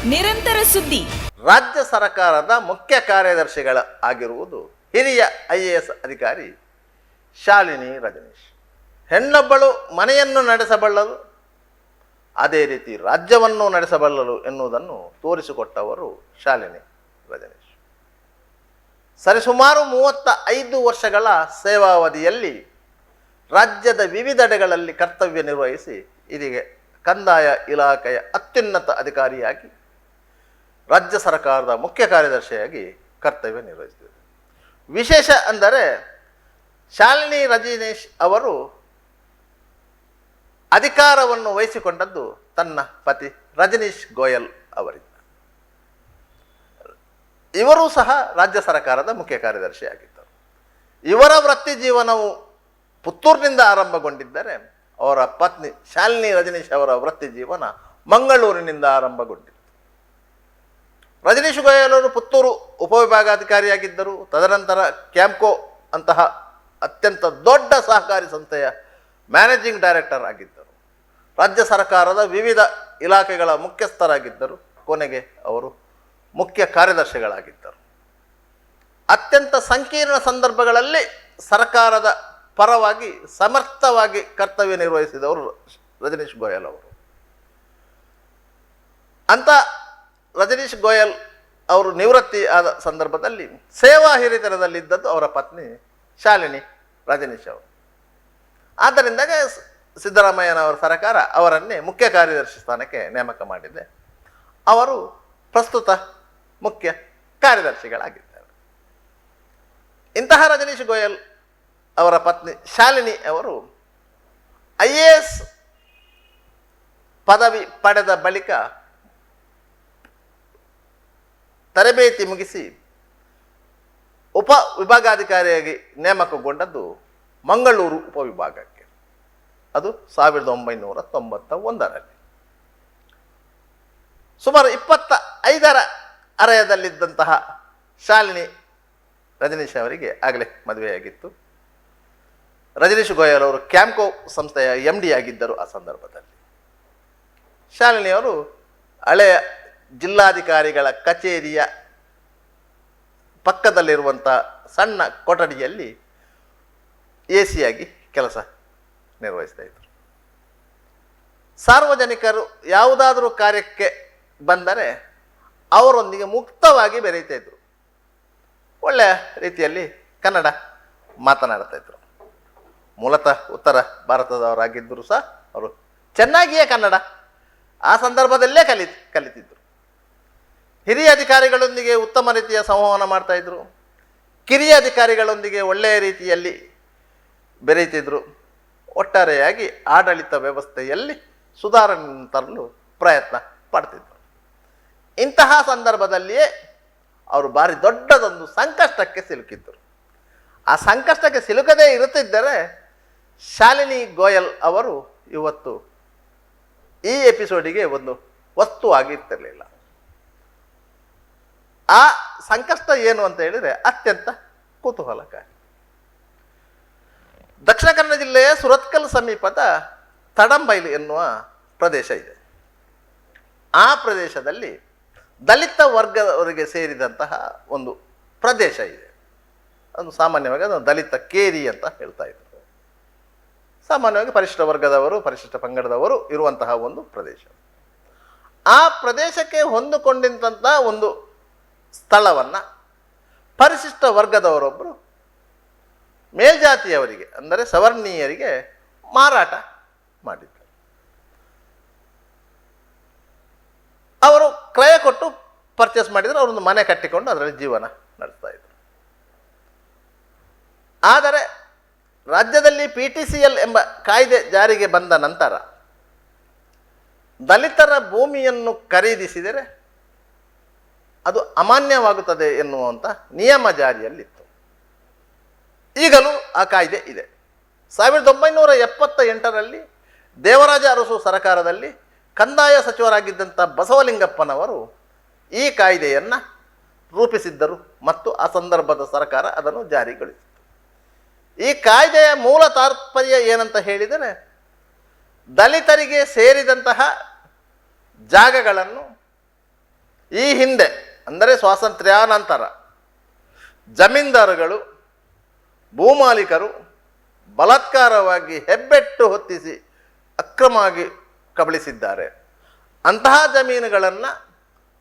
ನಿರಂತರ ಸುದ್ದಿ. ರಾಜ್ಯ ಸರ್ಕಾರದ ಮುಖ್ಯ ಕಾರ್ಯದರ್ಶಿಗಳ ಆಗಿರುವುದು ಹಿರಿಯ IAS ಅಧಿಕಾರಿ ಶಾಲಿನಿ ರಜನೀಶ್. ಹೆಣ್ಣೊಬ್ಬಳು ಮನೆಯನ್ನು ನಡೆಸಬಲ್ಲರು, ಅದೇ ರೀತಿ ರಾಜ್ಯವನ್ನು ನಡೆಸಬಲ್ಲರು ಎನ್ನುವುದನ್ನು ತೋರಿಸಿಕೊಟ್ಟವರು ಶಾಲಿನಿ ರಜನೀಶ್. ಸರಿಸುಮಾರು 35 ವರ್ಷಗಳ ಸೇವಾವಧಿಯಲ್ಲಿ ರಾಜ್ಯದ ವಿವಿಧೆಡೆಗಳಲ್ಲಿ ಕರ್ತವ್ಯ ನಿರ್ವಹಿಸಿ ಇದೀಗ ಕಂದಾಯ ಇಲಾಖೆಯ ಅತ್ಯುನ್ನತ ಅಧಿಕಾರಿಯಾಗಿ ರಾಜ್ಯ ಸರ್ಕಾರದ ಮುಖ್ಯ ಕಾರ್ಯದರ್ಶಿಯಾಗಿ ಕರ್ತವ್ಯ ನಿರ್ವಹಿಸಿದರು. ವಿಶೇಷ ಅಂದರೆ ಶಾಲಿನಿ ರಜನೀಶ್ ಅವರು ಅಧಿಕಾರವನ್ನು ವಹಿಸಿಕೊಂಡದ್ದು ತನ್ನ ಪತಿ ರಜನೀಶ್ ಗೋಯಲ್ ಅವರಿಂದ. ಇವರೂ ಸಹ ರಾಜ್ಯ ಸರ್ಕಾರದ ಮುಖ್ಯ ಕಾರ್ಯದರ್ಶಿಯಾಗಿದ್ದರು. ಇವರ ವೃತ್ತಿ ಜೀವನವು ಪುತ್ತೂರಿನಿಂದ ಆರಂಭಗೊಂಡಿದ್ದರೆ ಅವರ ಪತ್ನಿ ಶಾಲಿನಿ ರಜನೀಶ್ ಅವರ ವೃತ್ತಿ ಜೀವನ ಮಂಗಳೂರಿನಿಂದ ಆರಂಭಗೊಂಡಿತ್ತು. ರಜನೀಶ್ ಗೋಯಲ್ ಅವರು ಪುತ್ತೂರು ಉಪವಿಭಾಗಾಧಿಕಾರಿಯಾಗಿದ್ದರು. ತದನಂತರ ಕ್ಯಾಂಪ್ಕೋ ಅಂತಹ ಅತ್ಯಂತ ದೊಡ್ಡ ಸಹಕಾರಿ ಸಂಸ್ಥೆಯ ಮ್ಯಾನೇಜಿಂಗ್ ಡೈರೆಕ್ಟರ್ ಆಗಿದ್ದರು. ರಾಜ್ಯ ಸರ್ಕಾರದ ವಿವಿಧ ಇಲಾಖೆಗಳ ಮುಖ್ಯಸ್ಥರಾಗಿದ್ದರು. ಕೊನೆಗೆ ಅವರು ಮುಖ್ಯ ಕಾರ್ಯದರ್ಶಿಗಳಾಗಿದ್ದರು. ಅತ್ಯಂತ ಸಂಕೀರ್ಣ ಸಂದರ್ಭಗಳಲ್ಲಿ ಸರ್ಕಾರದ ಪರವಾಗಿ ಸಮರ್ಥವಾಗಿ ಕರ್ತವ್ಯ ನಿರ್ವಹಿಸಿದವರು ರಜನೀಶ್ ಗೋಯಲ್ ಅವರು. ಅಂತ ರಜನೀಶ್ ಗೋಯಲ್ ಅವರು ನಿವೃತ್ತಿ ಆದ ಸಂದರ್ಭದಲ್ಲಿ ಸೇವಾ ಹಿರಿತನದಲ್ಲಿದ್ದದ್ದು ಅವರ ಪತ್ನಿ ಶಾಲಿನಿ ರಜನೀಶ್ ಅವರು. ಆದ್ದರಿಂದಾಗೆ ಸಿದ್ದರಾಮಯ್ಯನವರ ಸರ್ಕಾರ ಅವರನ್ನೇ ಮುಖ್ಯ ಕಾರ್ಯದರ್ಶಿ ಸ್ಥಾನಕ್ಕೆ ನೇಮಕ ಮಾಡಿದೆ. ಅವರು ಪ್ರಸ್ತುತ ಮುಖ್ಯ ಕಾರ್ಯದರ್ಶಿಗಳಾಗಿದ್ದಾರೆ. ಇಂತಹ ರಜನೀಶ್ ಗೋಯಲ್ ಅವರ ಪತ್ನಿ ಶಾಲಿನಿ ಅವರು IAS ಪದವಿ ಪಡೆದ ಬಳಿಕ ತರಬೇತಿ ಮುಗಿಸಿ ಉಪ ವಿಭಾಗಾಧಿಕಾರಿಯಾಗಿ ನೇಮಕಗೊಂಡದ್ದು ಮಂಗಳೂರು ಉಪವಿಭಾಗಕ್ಕೆ. ಅದು 1991ರಲ್ಲಿ. ಸುಮಾರು 25ರ ಹರೆಯದಲ್ಲಿದ್ದಂತಹ ಶಾಲಿನಿ ರಜನೀಶ್ ಅವರಿಗೆ ಆಗಲೇ ಮದುವೆಯಾಗಿತ್ತು. ರಜನೀಶ್ ಗೋಯಲ್ ಅವರು ಕ್ಯಾಂಪ್ಕೋ ಸಂಸ್ಥೆಯ MD ಆಗಿದ್ದರು. ಆ ಸಂದರ್ಭದಲ್ಲಿ ಶಾಲಿನಿ ಅವರು ಹಳೆಯ ಜಿಲ್ಲಾಧಿಕಾರಿಗಳ ಕಚೇರಿಯ ಪಕ್ಕದಲ್ಲಿರುವಂಥ ಸಣ್ಣ ಕೊಠಡಿಯಲ್ಲಿ AC ಆಗಿ ಕೆಲಸ ನಿರ್ವಹಿಸ್ತಾ ಇದ್ದರು. ಸಾರ್ವಜನಿಕರು ಯಾವುದಾದರೂ ಕಾರ್ಯಕ್ಕೆ ಬಂದರೆ ಅವರೊಂದಿಗೆ ಮುಕ್ತವಾಗಿ ಬೆರೀತಾ ಇದ್ದರು. ಒಳ್ಳೆಯ ರೀತಿಯಲ್ಲಿ ಕನ್ನಡ ಮಾತನಾಡ್ತಾ ಇದ್ದರು. ಮೂಲತಃ ಉತ್ತರ ಭಾರತದವರಾಗಿದ್ದರೂ ಸಹ ಅವರು ಚೆನ್ನಾಗಿಯೇ ಕನ್ನಡ ಆ ಸಂದರ್ಭದಲ್ಲೇ ಕಲಿತಿದ್ದರು. ಹಿರಿಯ ಅಧಿಕಾರಿಗಳೊಂದಿಗೆ ಉತ್ತಮ ರೀತಿಯ ಸಂವಹನ ಮಾಡ್ತಾಯಿದ್ರು. ಕಿರಿಯ ಅಧಿಕಾರಿಗಳೊಂದಿಗೆ ಒಳ್ಳೆಯ ರೀತಿಯಲ್ಲಿ ಬೆರೀತಿದ್ರು. ಒಟ್ಟಾರೆಯಾಗಿ ಆಡಳಿತ ವ್ಯವಸ್ಥೆಯಲ್ಲಿ ಸುಧಾರಣೆ ತರಲು ಪ್ರಯತ್ನ ಪಡ್ತಿದ್ದರು. ಇಂತಹ ಸಂದರ್ಭದಲ್ಲಿಯೇ ಅವರು ಭಾರಿ ದೊಡ್ಡದೊಂದು ಸಂಕಷ್ಟಕ್ಕೆ ಸಿಲುಕಿದ್ದರು. ಆ ಸಂಕಷ್ಟಕ್ಕೆ ಸಿಲುಕದೇ ಇರುತ್ತಿದ್ದರೆ ಶಾಲಿನಿ ಗೋಯಲ್ ಅವರು ಇವತ್ತು ಈ ಎಪಿಸೋಡಿಗೆ ಒಂದು ವಸ್ತು ಆಗಿರ್ತಿರಲಿಲ್ಲ. ಆ ಸಂಕಷ್ಟ ಏನು ಅಂತ ಹೇಳಿದರೆ ಅತ್ಯಂತ ಕುತೂಹಲಕಾರಿ. ದಕ್ಷಿಣ ಕನ್ನಡ ಜಿಲ್ಲೆಯ ಸುರತ್ಕಲ್ ಸಮೀಪದ ತಡಂಬೈಲು ಎನ್ನುವ ಪ್ರದೇಶ ಇದೆ. ಆ ಪ್ರದೇಶದಲ್ಲಿ ದಲಿತ ವರ್ಗದವರಿಗೆ ಸೇರಿದಂತಹ ಒಂದು ಪ್ರದೇಶ ಇದೆ. ಅದು ಸಾಮಾನ್ಯವಾಗಿ ಅದು ದಲಿತ ಕೇರಿ ಅಂತ ಹೇಳ್ತಾ ಇದ್ರು. ಸಾಮಾನ್ಯವಾಗಿ ಪರಿಶಿಷ್ಟ ವರ್ಗದವರು, ಪರಿಶಿಷ್ಟ ಪಂಗಡದವರು ಇರುವಂತಹ ಒಂದು ಪ್ರದೇಶ. ಆ ಪ್ರದೇಶಕ್ಕೆ ಹೊಂದಿಕೊಂಡಿದ್ದಂಥ ಒಂದು ಸ್ಥಳವನ್ನು ಪರಿಶಿಷ್ಟ ವರ್ಗದವರೊಬ್ಬರು ಮೇಲ್ಜಾತಿಯವರಿಗೆ ಅಂದರೆ ಸವರ್ಣೀಯರಿಗೆ ಮಾರಾಟ ಮಾಡಿದ್ದರು. ಅವರು ಕ್ರಯ ಕೊಟ್ಟು ಪರ್ಚೇಸ್ ಮಾಡಿದರೆ ಅವರೊಂದು ಮನೆ ಕಟ್ಟಿಕೊಂಡು ಅದರಲ್ಲಿ ಜೀವನ ನಡೆಸ್ತಾ ಇದ್ರು. ಆದರೆ ರಾಜ್ಯದಲ್ಲಿ PTCL ಎಂಬ ಕಾಯ್ದೆ ಜಾರಿಗೆ ಬಂದ ನಂತರ ದಲಿತರ ಭೂಮಿಯನ್ನು ಖರೀದಿಸಿದರೆ ಅದು ಅಮಾನ್ಯವಾಗುತ್ತದೆ ಎನ್ನುವಂಥ ನಿಯಮ ಜಾರಿಯಲ್ಲಿತ್ತು. ಈಗಲೂ ಆ ಕಾಯ್ದೆ ಇದೆ. 1978ರಲ್ಲಿ ದೇವರಾಜ ಅರಸು ಸರ್ಕಾರದಲ್ಲಿ ಕಂದಾಯ ಸಚಿವರಾಗಿದ್ದಂಥ ಬಸವಲಿಂಗಪ್ಪನವರು ಈ ಕಾಯ್ದೆಯನ್ನು ರೂಪಿಸಿದ್ದರು ಮತ್ತು ಆ ಸಂದರ್ಭದ ಸರ್ಕಾರ ಅದನ್ನು ಜಾರಿಗೊಳಿಸಿತು. ಈ ಕಾಯ್ದೆಯ ಮೂಲ ತಾತ್ಪರ್ಯ ಏನಂತ ಹೇಳಿದರೆ ದಲಿತರಿಗೆ ಸೇರಿದಂತಹ ಜಾಗಗಳನ್ನು ಈ ಹಿಂದೆ ಅಂದರೆ ಸ್ವಾತಂತ್ರ್ಯಾನಂತರ ಜಮೀನ್ದಾರುಗಳು ಭೂಮಾಲೀಕರು ಬಲಾತ್ಕಾರವಾಗಿ ಹೆಬ್ಬೆಟ್ಟು ಹೊತ್ತಿಸಿ ಅಕ್ರಮವಾಗಿ ಕಬಳಿಸಿದ್ದಾರೆ. ಅಂತಹ ಜಮೀನುಗಳನ್ನು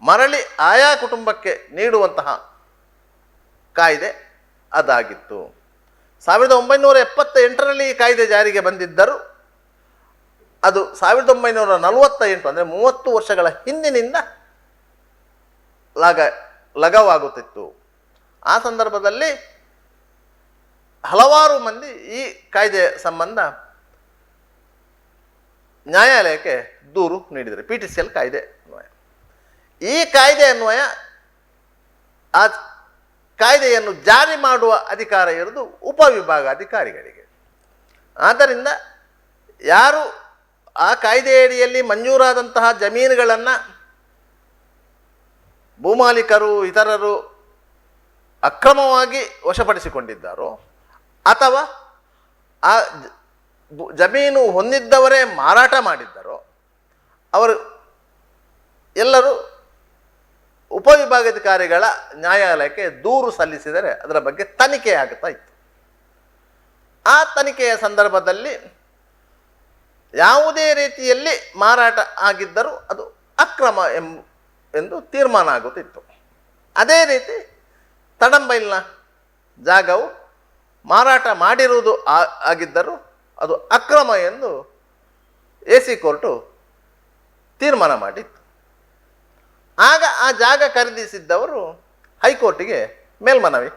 ಮರಳಿ ಆಯಾ ಕುಟುಂಬಕ್ಕೆ ನೀಡುವಂತಹ ಕಾಯ್ದೆ ಅದಾಗಿತ್ತು. 1978ರಲ್ಲಿ ಈ ಕಾಯ್ದೆ ಜಾರಿಗೆ ಬಂದಿದ್ದರೂ ಅದು 1948 ಅಂದರೆ 30 ವರ್ಷಗಳ ಹಿಂದಿನಿಂದ ಲಘವಾಗುತ್ತಿತ್ತು. ಆ ಸಂದರ್ಭದಲ್ಲಿ ಹಲವಾರು ಮಂದಿ ಈ ಕಾಯ್ದೆಯ ಸಂಬಂಧ ನ್ಯಾಯಾಲಯಕ್ಕೆ ದೂರು ನೀಡಿದರು. PTCL ಕಾಯ್ದೆ ಅನ್ವಯ. ಈ ಕಾಯ್ದೆ ಅನ್ವಯ ಆ ಕಾಯ್ದೆಯನ್ನು ಜಾರಿ ಮಾಡುವ ಅಧಿಕಾರ ಇರುವುದು ಉಪವಿಭಾಗಾಧಿಕಾರಿಗಳಿಗೆ. ಆದ್ದರಿಂದ ಯಾರು ಆ ಕಾಯ್ದೆಯಡಿಯಲ್ಲಿ ಮಂಜೂರಾದಂತಹ ಜಮೀನುಗಳನ್ನು ಭೂಮಾಲೀಕರು ಇತರರು ಅಕ್ರಮವಾಗಿ ವಶಪಡಿಸಿಕೊಂಡಿದ್ದಾರೋ ಅಥವಾ ಆ ಜಮೀನು ಹೊಂದಿದ್ದವರೇ ಮಾರಾಟ ಮಾಡಿದ್ದಾರೋ ಅವರು ಎಲ್ಲರೂ ಉಪವಿಭಾಗಾಧಿಕಾರಿಗಳ ನ್ಯಾಯಾಲಯಕ್ಕೆ ದೂರು ಸಲ್ಲಿಸಿದರೆ ಅದರ ಬಗ್ಗೆ ತನಿಖೆ ಆಗುತ್ತಾ ಇತ್ತು. ಆ ತನಿಖೆಯ ಸಂದರ್ಭದಲ್ಲಿ ಯಾವುದೇ ರೀತಿಯಲ್ಲಿ ಮಾರಾಟ ಆಗಿದ್ದರೂ ಅದು ಅಕ್ರಮ ಎಂದು ತೀರ್ಮಾನ ಆಗುತ್ತಿತ್ತು. ಅದೇ ರೀತಿ ತಡಂಬೈಲ್ನ ಜಾಗವು ಮಾರಾಟ ಮಾಡಿರುವುದು ಆಗಿದ್ದರೂ ಅದು ಅಕ್ರಮ ಎಂದು AC ಕೋರ್ಟು ತೀರ್ಮಾನ ಮಾಡಿತ್ತು. ಆಗ ಆ ಜಾಗ ಖರೀದಿಸಿದ್ದವರು ಹೈಕೋರ್ಟಿಗೆ ಮೇಲ್ಮನವಿ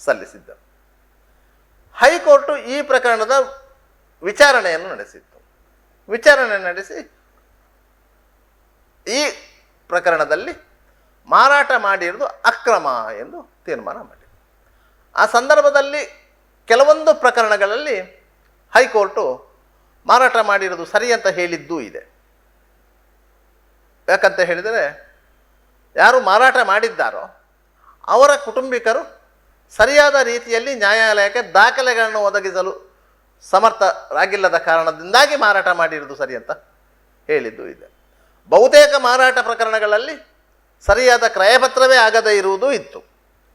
ಸಲ್ಲಿಸಿದ್ದರು. ಹೈಕೋರ್ಟು ಈ ಪ್ರಕರಣದ ವಿಚಾರಣೆಯನ್ನು ನಡೆಸಿತ್ತು. ವಿಚಾರಣೆ ನಡೆಸಿ ಈ ಪ್ರಕರಣದಲ್ಲಿ ಮಾರಾಟ ಮಾಡಿರುವುದು ಅಕ್ರಮ ಎಂದು ತೀರ್ಮಾನ ಮಾಡಿದೆ. ಆ ಸಂದರ್ಭದಲ್ಲಿ ಕೆಲವೊಂದು ಪ್ರಕರಣಗಳಲ್ಲಿ ಹೈಕೋರ್ಟು ಮಾರಾಟ ಮಾಡಿರೋದು ಸರಿ ಅಂತ ಹೇಳಿದ್ದೂ ಇದೆ. ಯಾಕಂತ ಹೇಳಿದರೆ ಯಾರು ಮಾರಾಟ ಮಾಡಿದ್ದಾರೋ ಅವರ ಕುಟುಂಬಿಕರು ಸರಿಯಾದ ರೀತಿಯಲ್ಲಿ ನ್ಯಾಯಾಲಯಕ್ಕೆ ದಾಖಲೆಗಳನ್ನು ಒದಗಿಸಲು ಸಮರ್ಥರಾಗಿಲ್ಲದ ಕಾರಣದಿಂದಾಗಿ ಮಾರಾಟ ಮಾಡಿರುವುದು ಸರಿ ಅಂತ ಹೇಳಿದ್ದು ಇದೆ. ಬಹುತೇಕ ಮಾರಾಟ ಪ್ರಕರಣಗಳಲ್ಲಿ ಸರಿಯಾದ ಕ್ರಯಪತ್ರವೇ ಆಗದೇ ಇರುವುದೂ ಇತ್ತು.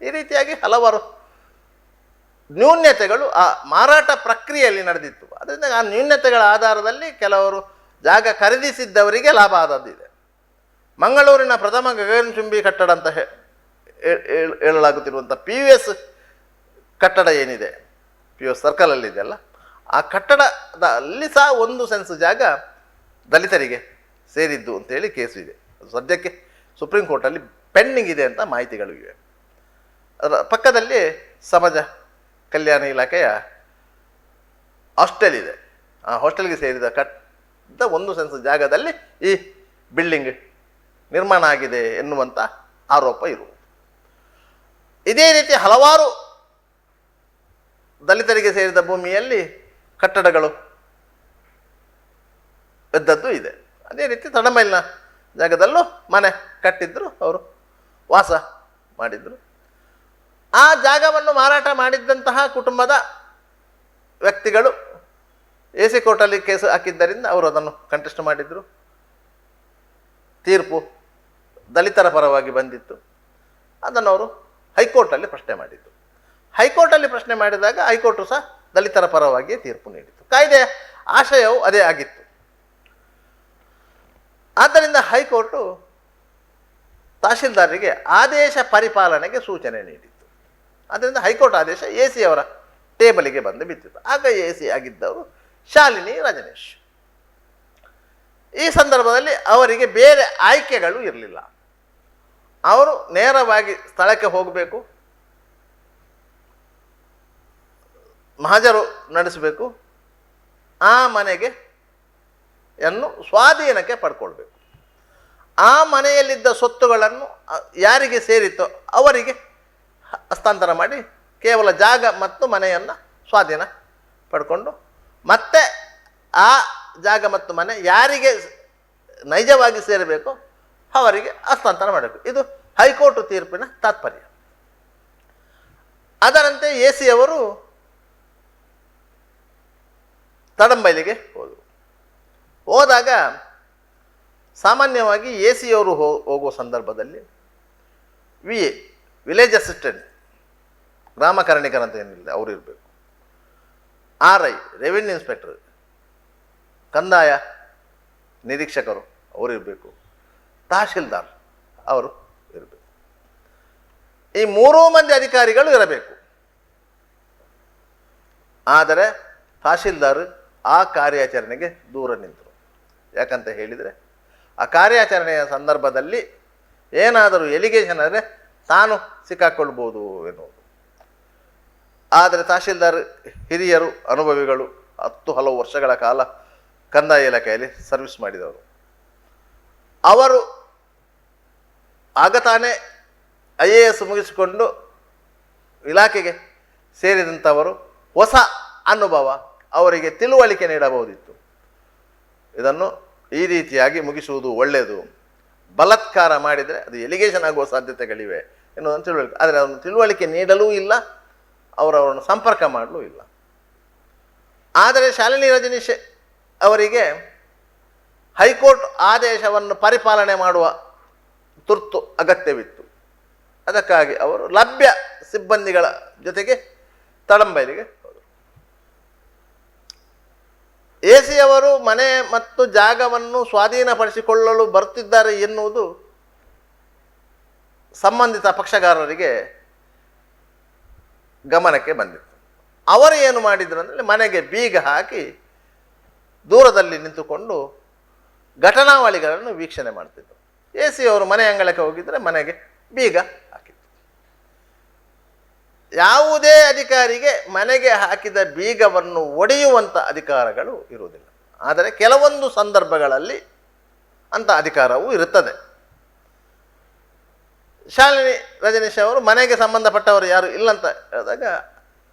ಈ ರೀತಿಯಾಗಿ ಹಲವಾರು ನ್ಯೂನ್ಯತೆಗಳು ಆ ಮಾರಾಟ ಪ್ರಕ್ರಿಯೆಯಲ್ಲಿ ನಡೆದಿತ್ತು. ಅದರಿಂದ ಆ ನ್ಯೂನ್ಯತೆಗಳ ಆಧಾರದಲ್ಲಿ ಕೆಲವರು ಜಾಗ ಖರೀದಿಸಿದ್ದವರಿಗೆ ಲಾಭ ಆದದ್ದಿದೆ. ಮಂಗಳೂರಿನ ಪ್ರಥಮ ಗಗನಚುಂಬಿ ಕಟ್ಟಡ ಅಂತ ಹೇಳಲಾಗುತ್ತಿರುವಂಥ PVS ಕಟ್ಟಡ ಏನಿದೆ, PVS ಸರ್ಕಲಲ್ಲಿದೆಯಲ್ಲ, ಆ ಕಟ್ಟಡದ ಅಲ್ಲಿ ಸಹ 1 ಸೆನ್ಸ್ ಜಾಗ ದಲಿತರಿಗೆ ಸೇರಿದ್ದು ಅಂತೇಳಿ ಕೇಸು ಇದೆ. ಅದು ಸದ್ಯಕ್ಕೆ ಸುಪ್ರೀಂ ಕೋರ್ಟಲ್ಲಿ ಪೆಂಡಿಂಗ್ ಇದೆ ಅಂತ ಮಾಹಿತಿಗಳು ಇವೆ. ಅದರ ಪಕ್ಕದಲ್ಲಿ ಸಮಾಜ ಕಲ್ಯಾಣ ಇಲಾಖೆಯ ಹಾಸ್ಟೆಲ್ ಇದೆ. ಆ ಹಾಸ್ಟೆಲ್ಗೆ ಸೇರಿದ 1 ಸೆನ್ಸ್ ಜಾಗದಲ್ಲಿ ಈ ಬಿಲ್ಡಿಂಗ್ ನಿರ್ಮಾಣ ಆಗಿದೆ ಎನ್ನುವಂಥ ಆರೋಪ ಇರುವುದು. ಇದೇ ರೀತಿ ಹಲವಾರು ದಲಿತರಿಗೆ ಸೇರಿದ ಭೂಮಿಯಲ್ಲಿ ಕಟ್ಟಡಗಳು ಎದ್ದದ್ದು ಇದೆ. ಅದೇ ರೀತಿ ತಡಮೈಲ್ನ ಜಾಗದಲ್ಲೂ ಮನೆ ಕಟ್ಟಿದ್ರು, ಅವರು ವಾಸ ಮಾಡಿದರು. ಆ ಜಾಗವನ್ನು ಮಾರಾಟ ಮಾಡಿದ್ದಂತಹ ಕುಟುಂಬದ ವ್ಯಕ್ತಿಗಳು AC ಕೋರ್ಟಲ್ಲಿ ಕೇಸು ಹಾಕಿದ್ದರಿಂದ ಅವರು ಅದನ್ನು ಕಂಟೆಸ್ಟ್ ಮಾಡಿದರು. ತೀರ್ಪು ದಲಿತರ ಪರವಾಗಿ ಬಂದಿತ್ತು. ಅದನ್ನು ಅವರು ಹೈಕೋರ್ಟಲ್ಲಿ ಪ್ರಶ್ನೆ ಮಾಡಿದ್ದು. ಹೈಕೋರ್ಟಲ್ಲಿ ಪ್ರಶ್ನೆ ಮಾಡಿದಾಗ ಹೈಕೋರ್ಟು ಸಹ ದಲಿತರ ಪರವಾಗಿಯೇ ತೀರ್ಪು ನೀಡಿತು. ಕಾಯ್ದೆಯ ಆಶಯವು ಅದೇ ಆಗಿತ್ತು. ಆದ್ದರಿಂದ ಹೈಕೋರ್ಟು ತಹಶೀಲ್ದಾರರಿಗೆ ಆದೇಶ ಪರಿಪಾಲನೆಗೆ ಸೂಚನೆ ನೀಡಿತ್ತು. ಆದ್ದರಿಂದ ಹೈಕೋರ್ಟ್ ಆದೇಶ AC ಅವರ ಟೇಬಲಿಗೆ ಬಂದು ಬಿದ್ದಿತ್ತು. ಆಗ AC ಆಗಿದ್ದವರು ಶಾಲಿನಿ ರಜನೀಶ್. ಈ ಸಂದರ್ಭದಲ್ಲಿ ಅವರಿಗೆ ಬೇರೆ ಆಯ್ಕೆಗಳು ಇರಲಿಲ್ಲ. ಅವರು ನೇರವಾಗಿ ಸ್ಥಳಕ್ಕೆ ಹೋಗಬೇಕು, ಮಹಜರು ನಡೆಸಬೇಕು, ಆ ಮನೆಗೆ ಸ್ವಾಧೀನಕ್ಕೆ ಪಡ್ಕೊಳ್ಬೇಕು. ಆ ಮನೆಯಲ್ಲಿದ್ದ ಸೊತ್ತುಗಳನ್ನು ಯಾರಿಗೆ ಸೇರಿತ್ತೋ ಅವರಿಗೆ ಹಸ್ತಾಂತರ ಮಾಡಿ ಕೇವಲ ಜಾಗ ಮತ್ತು ಮನೆಯನ್ನು ಸ್ವಾಧೀನ ಪಡ್ಕೊಂಡು ಮತ್ತೆ ಆ ಜಾಗ ಮತ್ತು ಮನೆ ಯಾರಿಗೆ ನೈಜವಾಗಿ ಸೇರಬೇಕೋ ಅವರಿಗೆ ಹಸ್ತಾಂತರ ಮಾಡಬೇಕು. ಇದು ಹೈಕೋರ್ಟ್ ತೀರ್ಪಿನ ತಾತ್ಪರ್ಯ. ಅದರಂತೆ AC ಅವರು ತಡಂಬೈಲಿಗೆ ಹೋದರು. ಹೋದಾಗ ಸಾಮಾನ್ಯವಾಗಿ ಎ ಸಿ ಅವರು ಹೋಗುವ ಸಂದರ್ಭದಲ್ಲಿ ವಿಲೇಜ್ ಅಸಿಸ್ಟೆಂಟ್, ಗ್ರಾಮ ಕರಣಿಕರಂತ ಏನಿಲ್ಲ ಅವರು ಇರಬೇಕು. RI ರೆವಿನ್ಯೂ ಇನ್ಸ್ಪೆಕ್ಟರ್, ಕಂದಾಯ ನಿರೀಕ್ಷಕರು ಅವರು ಇರಬೇಕು. ತಹಶೀಲ್ದಾರ್ ಅವರು ಇರಬೇಕು. ಈ 3 ಮಂದಿ ಅಧಿಕಾರಿಗಳು ಇರಬೇಕು. ಆದರೆ ತಹಶೀಲ್ದಾರ್ ಆ ಕಾರ್ಯಾಚರಣೆಗೆ ದೂರ ನಿಂತರು. ಯಾಕಂತ ಹೇಳಿದರೆ ಆ ಕಾರ್ಯಾಚರಣೆಯ ಸಂದರ್ಭದಲ್ಲಿ ಏನಾದರೂ ಎಲಿಗೇಷನ್ ಆದರೆ ತಾನು ಸಿಕ್ಕಾಕೊಳ್ಬೋದು ಎನ್ನುವುದು. ಆದರೆ ತಹಶೀಲ್ದಾರ್ ಹಿರಿಯರು, ಅನುಭವಿಗಳು, 10 ಹಲವು ವರ್ಷಗಳ ಕಾಲ ಕಂದಾಯ ಇಲಾಖೆಯಲ್ಲಿ ಸರ್ವಿಸ್ ಮಾಡಿದವರು. ಅವರು ಆಗ ತಾನೇ IAS ಮುಗಿಸಿಕೊಂಡು ಇಲಾಖೆಗೆ ಸೇರಿದಂಥವರು. ಹೊಸ ಅನುಭವ, ಅವರಿಗೆ ತಿಳುವಳಿಕೆ ನೀಡಬಹುದಿತ್ತು. ಇದನ್ನು ಈ ರೀತಿಯಾಗಿ ಮುಗಿಸುವುದು ಒಳ್ಳೆಯದು, ಬಲಾತ್ಕಾರ ಮಾಡಿದರೆ ಅದು ಎಲಿಗೇಷನ್ ಆಗುವ ಸಾಧ್ಯತೆಗಳಿವೆ ಎನ್ನುವುದನ್ನು ತಿಳುವಳಿಕೆ. ಆದರೆ ಅದನ್ನು ತಿಳುವಳಿಕೆ ನೀಡಲೂ ಇಲ್ಲ, ಅವರನ್ನು ಸಂಪರ್ಕ ಮಾಡಲೂ ಇಲ್ಲ. ಆದರೆ ಶಾಲಿನಿ ರಜನೀಶ್ ಅವರಿಗೆ ಹೈಕೋರ್ಟ್ ಆದೇಶವನ್ನು ಪರಿಪಾಲನೆ ಮಾಡುವ ತುರ್ತು ಅಗತ್ಯವಿತ್ತು. ಅದಕ್ಕಾಗಿ ಅವರು ಲಭ್ಯ ಸಿಬ್ಬಂದಿಗಳ ಜೊತೆಗೆ ತಳಂಬೈಲಿಗೆ ಹೋದರು. AC ಅವರು ಮನೆ ಮತ್ತು ಜಾಗವನ್ನು ಸ್ವಾಧೀನಪಡಿಸಿಕೊಳ್ಳಲು ಬರುತ್ತಿದ್ದಾರೆ ಎನ್ನುವುದು ಸಂಬಂಧಿತ ಪಕ್ಷಗಾರರಿಗೆ ಗಮನಕ್ಕೆ ಬಂದಿತ್ತು. ಅವರು ಏನು ಮಾಡಿದರು ಅಂದರೆ ಮನೆಗೆ ಬೀಗ ಹಾಕಿ ದೂರದಲ್ಲಿ ನಿಂತುಕೊಂಡು ಘಟನಾವಳಿಗಳನ್ನು ವೀಕ್ಷಣೆ ಮಾಡ್ತಿದ್ದರು. AC ಅವರು ಮನೆ ಅಂಗಳಕ್ಕೆ ಹೋಗಿದ್ದರೆ ಮನೆಗೆ ಬೀಗ ಹಾಕಿತ್ತು. ಯಾವುದೇ ಅಧಿಕಾರಿಗೆ ಮನೆಗೆ ಹಾಕಿದ ಬೀಗವನ್ನು ಒಡೆಯುವಂಥ ಅಧಿಕಾರಗಳು ಇರುವುದಿಲ್ಲ. ಆದರೆ ಕೆಲವೊಂದು ಸಂದರ್ಭಗಳಲ್ಲಿ ಅಂಥ ಅಧಿಕಾರವೂ ಇರುತ್ತದೆ. ಶಾಲಿನಿ ರಜನೀಶ್ ಅವರು ಮನೆಗೆ ಸಂಬಂಧಪಟ್ಟವರು ಯಾರು ಇಲ್ಲಂತ ಹೇಳಿದಾಗ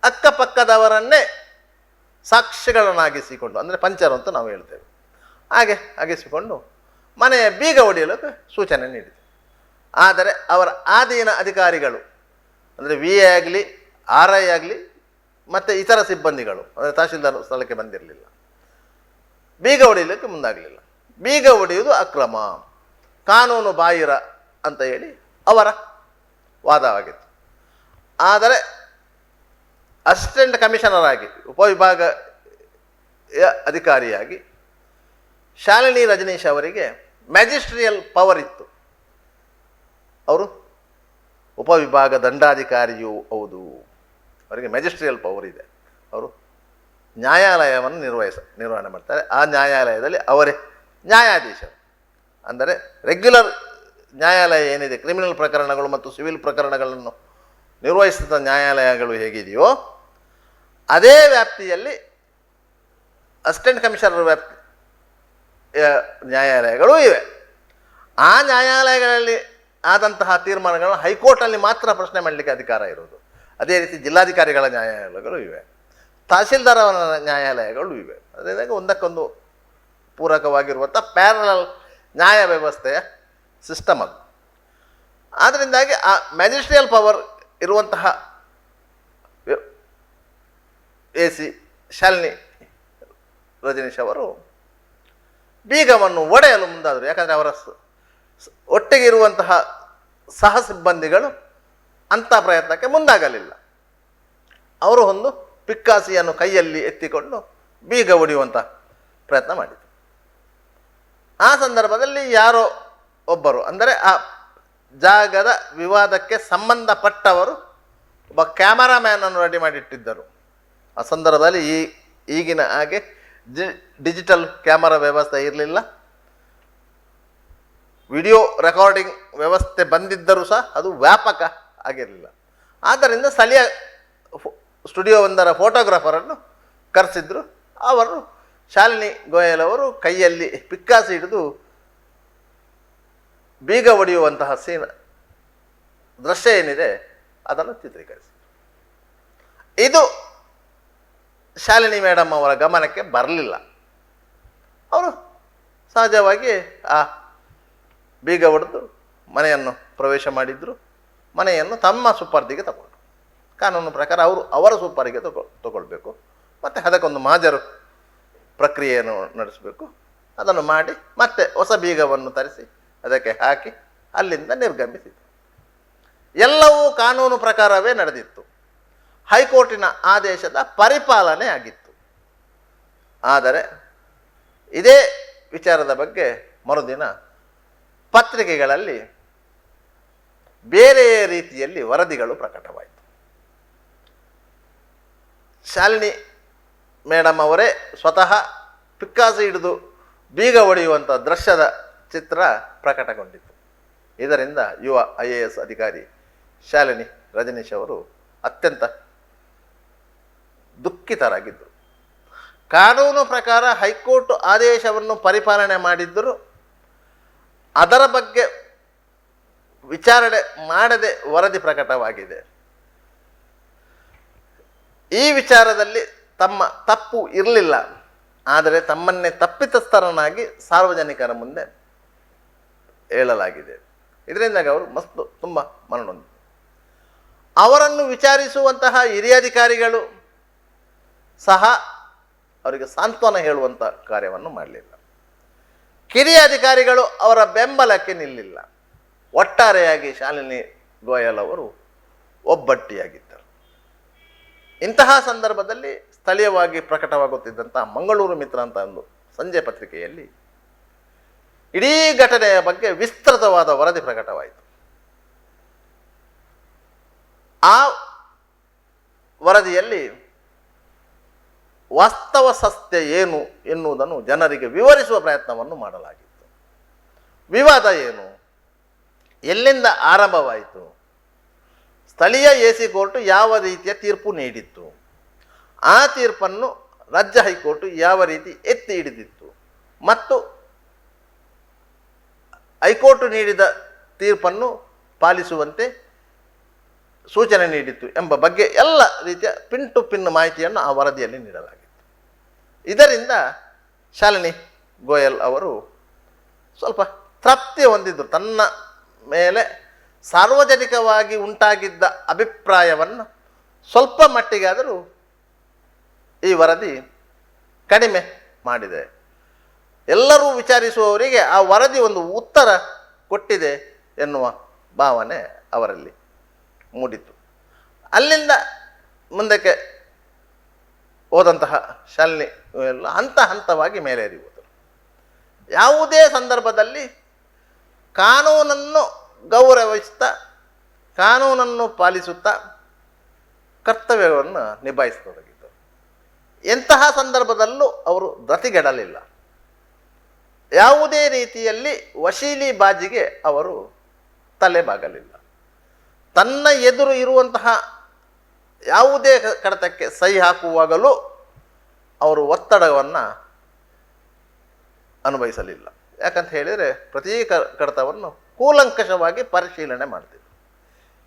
ಅಕ್ಕಪಕ್ಕದವರನ್ನೇ ಸಾಕ್ಷಿಗಳನ್ನಾಗಿಸಿಕೊಂಡು, ಅಂದರೆ ಪಂಚರು ಅಂತ ನಾವು ಹೇಳ್ತೇವೆ, ಹಾಗೆ ಆಗಿಸಿಕೊಂಡು ಮನೆಯ ಬೀಗ ಒಡೆಯಲು ಸೂಚನೆ ನೀಡಿದೆ. ಆದರೆ ಅವರ ಆಧೀನ ಅಧಿಕಾರಿಗಳು ಅಂದರೆ VA ಆಗಲಿ, RI ಆಗಲಿ ಮತ್ತು ಇತರ ಸಿಬ್ಬಂದಿಗಳು, ಅಂದರೆ ತಹಶೀಲ್ದಾರ್ ಸ್ಥಳಕ್ಕೆ ಬಂದಿರಲಿಲ್ಲ, ಬೀಗ ಹೊಡೆಯಲಿಕ್ಕೆ ಮುಂದಾಗಲಿಲ್ಲ. ಬೀಗ ಹೊಡೆಯುವುದು ಅಕ್ರಮ, ಕಾನೂನು ಬಾಹಿರ ಅಂತ ಹೇಳಿ ಅವರ ವಾದವಾಗಿತ್ತು. ಆದರೆ ಅಸಿಸ್ಟೆಂಟ್ ಕಮಿಷನರ್ ಆಗಿ, ಉಪವಿಭಾಗ ಅಧಿಕಾರಿಯಾಗಿ ಶಾಲಿನಿ ರಜನೀಶ್ ಅವರಿಗೆ ಮ್ಯಾಜಿಸ್ಟ್ರಿಯಲ್ ಪವರ್ ಇತ್ತು. ಅವರು ಉಪವಿಭಾಗ ದಂಡಾಧಿಕಾರಿಯೂ ಹೌದು, ಅವರಿಗೆ ಮ್ಯಾಜಿಸ್ಟ್ರಿಯಲ್ ಪವರ್ ಇದೆ. ಅವರು ನ್ಯಾಯಾಲಯವನ್ನು ನಿರ್ವಹಣೆ ಮಾಡ್ತಾರೆ. ಆ ನ್ಯಾಯಾಲಯದಲ್ಲಿ ಅವರೇ ನ್ಯಾಯಾಧೀಶರು. ಅಂದರೆ ರೆಗ್ಯುಲರ್ ನ್ಯಾಯಾಲಯ ಏನಿದೆ, ಕ್ರಿಮಿನಲ್ ಪ್ರಕರಣಗಳು ಮತ್ತು ಸಿವಿಲ್ ಪ್ರಕರಣಗಳನ್ನು ನಿರ್ವಹಿಸಿದ ನ್ಯಾಯಾಲಯಗಳು ಹೇಗಿದೆಯೋ ಅದೇ ವ್ಯಾಪ್ತಿಯಲ್ಲಿ ಅಸಿಸ್ಟೆಂಟ್ ಕಮಿಷನರ್ ವ್ಯಾಪ್ತಿ ನ್ಯಾಯಾಲಯಗಳೂ ಇವೆ. ಆ ನ್ಯಾಯಾಲಯಗಳಲ್ಲಿ ಆದಂತಹ ತೀರ್ಮಾನಗಳನ್ನು ಹೈಕೋರ್ಟಲ್ಲಿ ಮಾತ್ರ ಪ್ರಶ್ನೆ ಮಾಡಲಿಕ್ಕೆ ಅಧಿಕಾರ ಇರೋದು. ಅದೇ ರೀತಿ ಜಿಲ್ಲಾಧಿಕಾರಿಗಳ ನ್ಯಾಯಾಲಯಗಳು ಇವೆ, ತಹಶೀಲ್ದಾರರ ನ್ಯಾಯಾಲಯಗಳು ಇವೆ. ಅದರಿಂದ ಒಂದಕ್ಕೊಂದು ಪೂರಕವಾಗಿರುವಂಥ ಪ್ಯಾರಲಲ್ ನ್ಯಾಯ ವ್ಯವಸ್ಥೆಯ ಸಿಸ್ಟಮ್ ಅದು. ಆದ್ದರಿಂದಾಗಿ ಆ ಮ್ಯಾಜಿಸ್ಟ್ರಿಯಲ್ ಪವರ್ ಇರುವಂತಹ AC ಶಾಲಿನಿ ರಜನೀಶ್ ಅವರು ಬೀಗವನ್ನು ಒಡೆಯಲು ಮುಂದಾದರು. ಯಾಕಂದರೆ ಅವರ ಒಟ್ಟಿಗೆ ಇರುವಂತಹ ಸಹ ಸಿಬ್ಬಂದಿಗಳು ಅಂಥ ಪ್ರಯತ್ನಕ್ಕೆ ಮುಂದಾಗಲಿಲ್ಲ. ಅವರು ಒಂದು ಪಿಕ್ಕಾಸಿಯನ್ನು ಕೈಯಲ್ಲಿ ಎತ್ತಿಕೊಂಡು ಬೀಗ ಒಡೆಯುವಂಥ ಪ್ರಯತ್ನ ಮಾಡಿದರು. ಆ ಸಂದರ್ಭದಲ್ಲಿ ಯಾರೋ ಒಬ್ಬರು, ಅಂದರೆ ಆ ಜಾಗದ ವಿವಾದಕ್ಕೆ ಸಂಬಂಧಪಟ್ಟವರು ಒಬ್ಬ ಕ್ಯಾಮರಾಮ್ಯಾನನ್ನು ರೆಡಿ ಮಾಡಿಟ್ಟಿದ್ದರು. ಆ ಸಂದರ್ಭದಲ್ಲಿ ಈಗಿನ ಹಾಗೆ ಡಿಜಿಟಲ್ ಕ್ಯಾಮರಾ ವ್ಯವಸ್ಥೆ ಇರಲಿಲ್ಲ. ವಿಡಿಯೋ ರೆಕಾರ್ಡಿಂಗ್ ವ್ಯವಸ್ಥೆ ಬಂದಿದ್ದರೂ ಸಹ ಅದು ವ್ಯಾಪಕ ಆಗಿರಲಿಲ್ಲ. ಆದ್ದರಿಂದ ಸ್ಥಳೀಯ ಸ್ಟುಡಿಯೋವೊಂದರ ಫೋಟೋಗ್ರಾಫರನ್ನು ಕರೆಸಿದ್ರು. ಅವರು ಶಾಲಿನಿ ಗೋಯಲ್ ಅವರು ಕೈಯಲ್ಲಿ ಪಿಕ್ಕಾಸಿ ಹಿಡಿದು ಬೀಗ ಒಡೆಯುವಂತಹ ದೃಶ್ಯ ಏನಿದೆ ಅದನ್ನು ಚಿತ್ರೀಕರಿಸಿ. ಇದು ಶಾಲಿನಿ ಮೇಡಮ್ ಅವರ ಗಮನಕ್ಕೆ ಬರಲಿಲ್ಲ. ಅವರು ಸಹಜವಾಗಿ ಆ ಬೀಗ ಹೊಡೆದು ಮನೆಯನ್ನು ಪ್ರವೇಶ ಮಾಡಿದರು. ಮನೆಯನ್ನು ತಮ್ಮ ಸುಪರ್ದಿಗೆ ತಗೊಂಡು, ಕಾನೂನು ಪ್ರಕಾರ ಅವರ ಸುಪರ್ದಿಗೆ ತಗೊಳ್ಬೇಕು ಮತ್ತು ಅದಕ್ಕೊಂದು ಮಾಜರು ಪ್ರಕ್ರಿಯೆಯನ್ನು ನಡೆಸಬೇಕು. ಅದನ್ನು ಮಾಡಿ ಮತ್ತೆ ಹೊಸ ಬೀಗವನ್ನು ತರಿಸಿ ಅದಕ್ಕೆ ಹಾಕಿ ಅಲ್ಲಿಂದ ನಿರ್ಗಮಿಸಿತು. ಎಲ್ಲವೂ ಕಾನೂನು ಪ್ರಕಾರವೇ ನಡೆದಿತ್ತು. ಹೈಕೋರ್ಟಿನ ಆದೇಶದ ಪರಿಪಾಲನೆ ಆಗಿತ್ತು. ಆದರೆ ಇದೇ ವಿಚಾರದ ಬಗ್ಗೆ ಮರುದಿನ ಪತ್ರಿಕೆಗಳಲ್ಲಿ ಬೇರೆ ರೀತಿಯಲ್ಲಿ ವರದಿಗಳು ಪ್ರಕಟವಾಯಿತು. ಶಾಲಿನಿ ಮೇಡಮ್ ಅವರೇ ಸ್ವತಃ ಪಿಕ್ಕಾಸು ಹಿಡಿದು ಬೀಗ ಹೊಡೆಯುವಂಥ ದೃಶ್ಯದ ಚಿತ್ರ ಪ್ರಕಟಗೊಂಡಿತು. ಇದರಿಂದ ಯುವ IAS ಅಧಿಕಾರಿ ಶಾಲಿನಿ ರಜನೀಶ್ ಅವರು ಅತ್ಯಂತ ದುಃಖಿತರಾಗಿದ್ದರು. ಕಾನೂನು ಪ್ರಕಾರ ಹೈಕೋರ್ಟ್ ಆದೇಶವನ್ನು ಪರಿಪಾಲನೆ ಮಾಡಿದ್ದರೂ ಅದರ ಬಗ್ಗೆ ವಿಚಾರಣೆ ಮಾಡದೆ ವರದಿ ಪ್ರಕಟವಾಗಿದೆ. ಈ ವಿಚಾರದಲ್ಲಿ ತಮ್ಮ ತಪ್ಪು ಇರಲಿಲ್ಲ, ಆದರೆ ತಮ್ಮನ್ನೇ ತಪ್ಪಿತಸ್ಥರನ್ನಾಗಿ ಸಾರ್ವಜನಿಕರ ಮುಂದೆ ಹೇಳಲಾಗಿದೆ. ಇದರಿಂದಾಗಿ ಅವರು ತುಂಬ ಮನನೊಂದು. ಅವರನ್ನು ವಿಚಾರಿಸುವಂತಹ ಹಿರಿಯ ಅಧಿಕಾರಿಗಳು ಸಹ ಅವರಿಗೆ ಸಾಂತ್ವನ ಹೇಳುವಂಥ ಕಾರ್ಯವನ್ನು ಮಾಡಲಿಲ್ಲ. ಕಿರಿಯ ಅಧಿಕಾರಿಗಳು ಅವರ ಬೆಂಬಲಕ್ಕೆ ನಿಲ್ಲಿಲ್ಲ. ಒಟ್ಟಾರೆಯಾಗಿ ಶಾಲಿನಿ ಗೋಯಲ್ ಅವರು ಒಬ್ಬಟ್ಟಿಯಾಗಿದ್ದರು. ಇಂತಹ ಸಂದರ್ಭದಲ್ಲಿ ಸ್ಥಳೀಯವಾಗಿ ಪ್ರಕಟವಾಗುತ್ತಿದ್ದಂಥ ಮಂಗಳೂರು ಮಿತ್ರ ಅಂತ ಒಂದು ಸಂಜೆ ಪತ್ರಿಕೆಯಲ್ಲಿ ಇಡೀ ಘಟನೆಯ ಬಗ್ಗೆ ವಿಸ್ತೃತವಾದ ವರದಿ ಪ್ರಕಟವಾಯಿತು. ಆ ವರದಿಯಲ್ಲಿ ವಾಸ್ತವ ಸತ್ಯ ಏನು ಎನ್ನುವುದನ್ನು ಜನರಿಗೆ ವಿವರಿಸುವ ಪ್ರಯತ್ನವನ್ನು ಮಾಡಲಾಗಿತ್ತು. ವಿವಾದ ಏನು, ಎಲ್ಲಿಂದ ಆರಂಭವಾಯಿತು, ಸ್ಥಳೀಯ AC ಕೋರ್ಟ್ ಯಾವ ರೀತಿಯ ತೀರ್ಪು ನೀಡಿತ್ತು, ಆ ತೀರ್ಪನ್ನು ರಾಜ್ಯ ಹೈಕೋರ್ಟ್ ಯಾವ ರೀತಿ ಎತ್ತಿ ಹಿಡಿದಿತ್ತು ಮತ್ತು ಹೈಕೋರ್ಟ್ ನೀಡಿದ ತೀರ್ಪನ್ನು ಪಾಲಿಸುವಂತೆ ಸೂಚನೆ ನೀಡಿತ್ತು ಎಂಬ ಬಗ್ಗೆ ಎಲ್ಲ ರೀತಿಯ ಪಿನ್ ಟು ಪಿನ್ ಮಾಹಿತಿಯನ್ನು ಆ ವರದಿಯಲ್ಲಿ ನೀಡಲಾಗಿತ್ತು. ಇದರಿಂದ ಶಾಲಿನಿ ಗೋಯಲ್ ಅವರು ಸ್ವಲ್ಪ ತೃಪ್ತಿ ಹೊಂದಿದ್ದರು. ತನ್ನ ಮೇಲೆ ಸಾರ್ವಜನಿಕವಾಗಿ ಉಂಟಾಗಿದ್ದ ಅಭಿಪ್ರಾಯವನ್ನು ಸ್ವಲ್ಪ ಮಟ್ಟಿಗಾದರೂ ಈ ವರದಿ ಕಡಿಮೆ ಮಾಡಿದೆ. ಎಲ್ಲರೂ ವಿಚಾರಿಸುವವರಿಗೆ ಆ ವರದಿ ಒಂದು ಉತ್ತರ ಕೊಟ್ಟಿದೆ ಎನ್ನುವ ಭಾವನೆ ಅವರಲ್ಲಿ ಮೂಡಿತು. ಅಲ್ಲಿಂದ ಮುಂದಕ್ಕೆ ಹೋದಂತಹ ಶಾಲಿನಿ ಎಲ್ಲ ಹಂತ ಹಂತವಾಗಿ ಮೇಲೇರಿಯುವುದು. ಯಾವುದೇ ಸಂದರ್ಭದಲ್ಲಿ ಕಾನೂನನ್ನು ಗೌರವಿಸುತ್ತಾ ಕಾನೂನನ್ನು ಪಾಲಿಸುತ್ತಾ ಕರ್ತವ್ಯವನ್ನು ನಿಭಾಯಿಸತೊಡಗಿದ್ದರು. ಎಂತಹ ಸಂದರ್ಭದಲ್ಲೂ ಅವರು ಧೃತಿಗೆಡಲಿಲ್ಲ. ಯಾವುದೇ ರೀತಿಯಲ್ಲಿ ವಶೀಲಿ ಬಾಜಿಗೆ ಅವರು ತಲೆಬಾಗಲಿಲ್ಲ. ತನ್ನ ಎದುರು ಇರುವಂತಹ ಯಾವುದೇ ಕಡತಕ್ಕೆ ಸಹಿ ಹಾಕುವಾಗಲೂ ಅವರು ಒತ್ತಡವನ್ನು ಅನುಭವಿಸಲಿಲ್ಲ. ಯಾಕಂತ ಹೇಳಿದರೆ ಪ್ರತಿ ಕಡತವನ್ನು ಕೂಲಂಕಷವಾಗಿ ಪರಿಶೀಲನೆ ಮಾಡ್ತಿದ್ರು.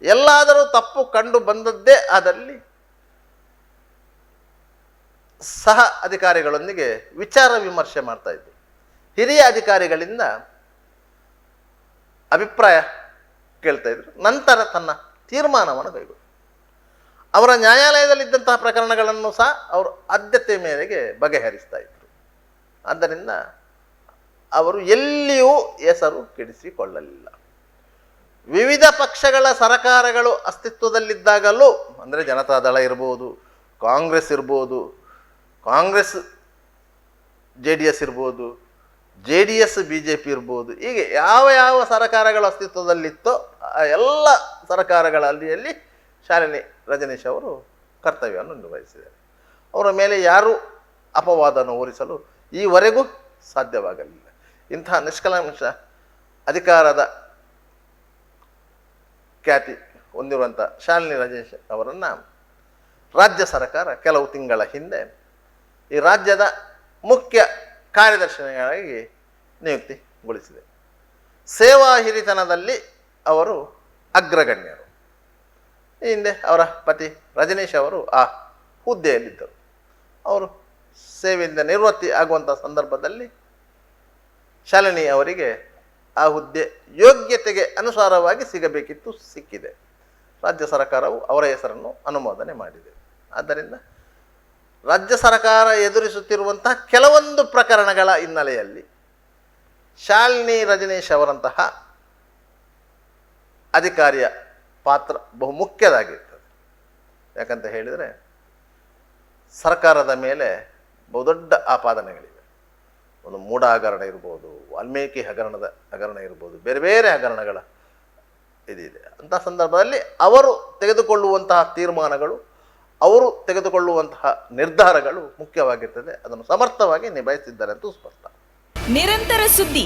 ಎಲ್ಲಾದರೂ ತಪ್ಪು ಕಂಡು ಬಂದದ್ದೇ ಆದಲ್ಲಿ ಸಹ ಅಧಿಕಾರಿಗಳೊಂದಿಗೆ ವಿಚಾರ ವಿಮರ್ಶೆ ಮಾಡ್ತಾ ಇದ್ರು. ಹಿರಿಯ ಅಧಿಕಾರಿಗಳಿಂದ ಅಭಿಪ್ರಾಯ ಕೇಳ್ತಾ ಇದ್ರು. ನಂತರ ತನ್ನ ತೀರ್ಮಾನವನ್ನು ಕೈಗೊಂಡು ಅವರ ನ್ಯಾಯಾಲಯದಲ್ಲಿದ್ದಂತಹ ಪ್ರಕರಣಗಳನ್ನು ಸಹ ಅವರು ಆದ್ಯತೆ ಮೇರೆಗೆ ಬಗೆಹರಿಸ್ತಾ ಇದ್ರು. ಆದ್ದರಿಂದ ಅವರು ಎಲ್ಲಿಯೂ ಹೆಸರು ಕೆಡಿಸಿಕೊಳ್ಳಲಿಲ್ಲ. ವಿವಿಧ ಪಕ್ಷಗಳ ಸರಕಾರಗಳು ಅಸ್ತಿತ್ವದಲ್ಲಿದ್ದಾಗಲೂ, ಅಂದರೆ ಜನತಾದಳ ಇರ್ಬೋದು, ಕಾಂಗ್ರೆಸ್ ಇರ್ಬೋದು, ಕಾಂಗ್ರೆಸ್ JDS ಇರ್ಬೋದು, JDS BJP ಇರ್ಬೋದು, ಹೀಗೆ ಯಾವ ಯಾವ ಸರಕಾರಗಳು ಅಸ್ತಿತ್ವದಲ್ಲಿತ್ತೋ ಆ ಎಲ್ಲ ಸರಕಾರಗಳಲ್ಲಿ ಶಾಲಿನಿ ರಜನೀಶ್ ಅವರು ಕರ್ತವ್ಯವನ್ನು ನಿರ್ವಹಿಸಿದ್ದಾರೆ. ಅವರ ಮೇಲೆ ಯಾರೂ ಅಪವಾದವನ್ನು ಹೊರಿಸಲು ಈವರೆಗೂ ಸಾಧ್ಯವಾಗಲಿಲ್ಲ. ಇಂತಹ ನಿಷ್ಕಲ್ಮಶ ಅಧಿಕಾರದ ಖ್ಯಾತಿ ಹೊಂದಿರುವಂಥ ಶಾಲಿನಿ ರಜನೀಶ್ ಅವರನ್ನು ರಾಜ್ಯ ಸರ್ಕಾರ ಕೆಲವು ತಿಂಗಳ ಹಿಂದೆ ಈ ರಾಜ್ಯದ ಮುಖ್ಯ ಕಾರ್ಯದರ್ಶಿಯಾಗಿ ನಿಯುಕ್ತಿಗೊಳಿಸಿದೆ. ಸೇವಾ ಹಿರಿತನದಲ್ಲಿ ಅವರು ಅಗ್ರಗಣ್ಯರು. ಈ ಹಿಂದೆ ಅವರ ಪತಿ ರಜನೀಶ್ ಅವರು ಆ ಹುದ್ದೆಯಲ್ಲಿದ್ದರು. ಅವರು ಸೇವೆಯಿಂದ ನಿವೃತ್ತಿ ಆಗುವಂಥ ಸಂದರ್ಭದಲ್ಲಿ ಶಾಲಿನಿ ಅವರಿಗೆ ಆ ಹುದ್ದೆ ಯೋಗ್ಯತೆಗೆ ಅನುಸಾರವಾಗಿ ಸಿಗಬೇಕಿತ್ತು, ಸಿಕ್ಕಿದೆ. ರಾಜ್ಯ ಸರ್ಕಾರವು ಅವರ ಹೆಸರನ್ನು ಅನುಮೋದನೆ ಮಾಡಿದೆ. ಆದ್ದರಿಂದ ರಾಜ್ಯ ಸರ್ಕಾರ ಎದುರಿಸುತ್ತಿರುವಂತಹ ಕೆಲವೊಂದು ಪ್ರಕರಣಗಳ ಹಿನ್ನೆಲೆಯಲ್ಲಿ ಶಾಲಿನಿ ರಜನೀಶ್ ಅವರಂತಹ ಅಧಿಕಾರಿಯ ಪಾತ್ರ ಬಹುಮುಖ್ಯದಾಗಿರ್ತದೆ. ಯಾಕಂತ ಹೇಳಿದರೆ ಸರ್ಕಾರದ ಮೇಲೆ ಬಹುದೊಡ್ಡ ಆಪಾದನೆಗಳಿವೆ. ಒಂದು ಮೂಢ ಹಗರಣ ಇರ್ಬೋದು, ವಾಲ್ಮೀಕಿ ಹಗರಣ ಇರ್ಬೋದು, ಬೇರೆ ಬೇರೆ ಹಗರಣಗಳ ಇದಿದೆ. ಅಂಥ ಸಂದರ್ಭದಲ್ಲಿ ಅವರು ತೆಗೆದುಕೊಳ್ಳುವಂತಹ ತೀರ್ಮಾನಗಳು, ಅವರು ತೆಗೆದುಕೊಳ್ಳುವಂತಹ ನಿರ್ಧಾರಗಳು ಮುಖ್ಯವಾಗಿರ್ತದೆ. ಅದನ್ನು ಸಮರ್ಥವಾಗಿ ನಿಭಾಯಿಸಿದ್ದಾರೆ ಅಂತೂ ಸ್ಪಷ್ಟ. ನಿರಂತರ ಸುದ್ದಿ